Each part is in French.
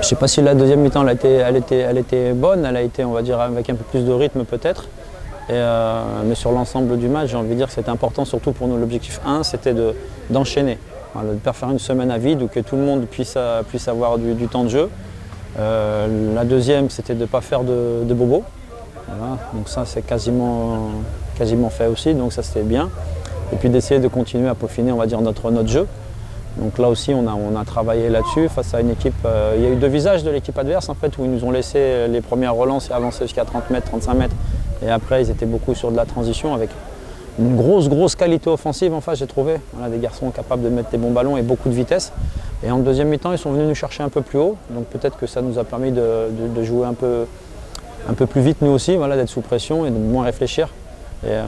Je ne sais pas si la deuxième mi-temps elle était bonne, elle a été, on va dire, avec un peu plus de rythme peut-être. Mais sur l'ensemble du match, j'ai envie de dire que c'était important, surtout pour nous. L'objectif 1, c'était d'enchaîner, de ne pas faire une semaine à vide ou que tout le monde puisse avoir du temps de jeu. La deuxième, c'était de ne pas faire de bobos. Voilà. Donc ça, c'est quasiment fait aussi, donc ça c'était bien. Et puis d'essayer de continuer à peaufiner, on va dire, notre jeu. Donc là aussi, on a travaillé là-dessus face à une équipe. Il y a eu deux visages de l'équipe adverse, en fait, où ils nous ont laissé les premières relances et avancer jusqu'à 30 mètres, 35 mètres. Et après, ils étaient beaucoup sur de la transition avec une grosse qualité offensive en face, j'ai trouvé. Voilà, des garçons capables de mettre des bons ballons et beaucoup de vitesse. Et en deuxième mi-temps, ils sont venus nous chercher un peu plus haut. Donc peut-être que ça nous a permis de jouer un peu plus vite nous aussi, voilà, d'être sous pression et de moins réfléchir. Mais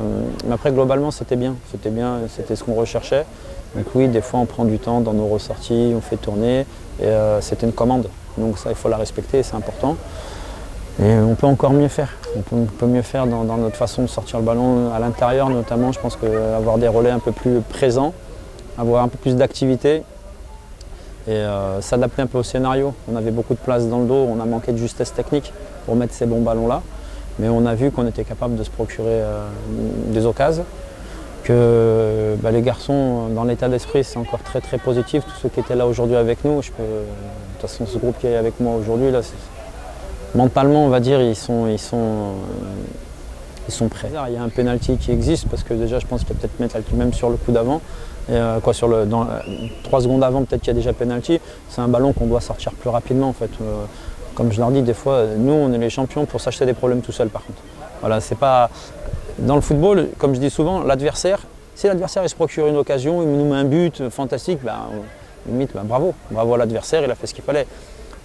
après, globalement, c'était bien, c'était ce qu'on recherchait. Donc oui, des fois, on prend du temps dans nos ressorties, on fait tourner. Et c'était une commande, donc ça, il faut la respecter, c'est important. Et on peut encore mieux faire. On peut mieux faire dans notre façon de sortir le ballon à l'intérieur, notamment. Je pense qu'avoir des relais un peu plus présents, avoir un peu plus d'activité et s'adapter un peu au scénario. On avait beaucoup de place dans le dos, on a manqué de justesse technique pour mettre ces bons ballons-là. Mais on a vu qu'on était capable de se procurer des occasions. Que les garçons, dans l'état d'esprit, c'est encore très positif. Tous ceux qui étaient là aujourd'hui avec nous, de toute façon, ce groupe qui est avec moi aujourd'hui, là, mentalement, on va dire, ils sont prêts. Il y a un penalty qui existe parce que déjà, je pense qu'il y a peut-être penalty même sur le coup d'avant. Dans 3 secondes avant, peut-être qu'il y a déjà penalty. C'est un ballon qu'on doit sortir plus rapidement, en fait. Comme je leur dis des fois, nous, on est les champions pour s'acheter des problèmes tout seul, par contre. Voilà, c'est pas... Dans le football, comme je dis souvent, l'adversaire, si l'adversaire il se procure une occasion, il nous met un but fantastique, limite, bravo à l'adversaire, il a fait ce qu'il fallait.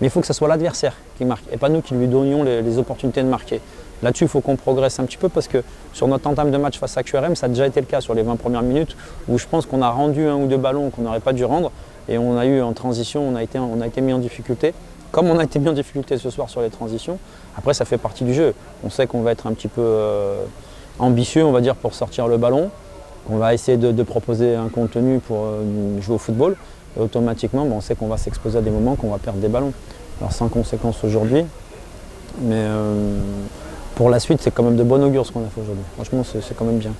Mais il faut que ce soit l'adversaire qui marque et pas nous qui lui donnions les opportunités de marquer. Là-dessus, il faut qu'on progresse un petit peu parce que sur notre entame de match face à QRM, ça a déjà été le cas sur les 20 premières minutes où je pense qu'on a rendu 1 ou 2 ballons qu'on n'aurait pas dû rendre et on a eu en transition, on a été mis en difficulté. Comme on a été mis en difficulté ce soir sur les transitions, après ça fait partie du jeu. On sait qu'on va être un petit peu ambitieux, on va dire, pour sortir le ballon. On va essayer de proposer un contenu pour jouer au football. Et automatiquement, on sait qu'on va s'exposer à des moments qu'on va perdre des ballons. Alors sans conséquence aujourd'hui, mais pour la suite, c'est quand même de bon augure ce qu'on a fait aujourd'hui. Franchement, c'est quand même bien.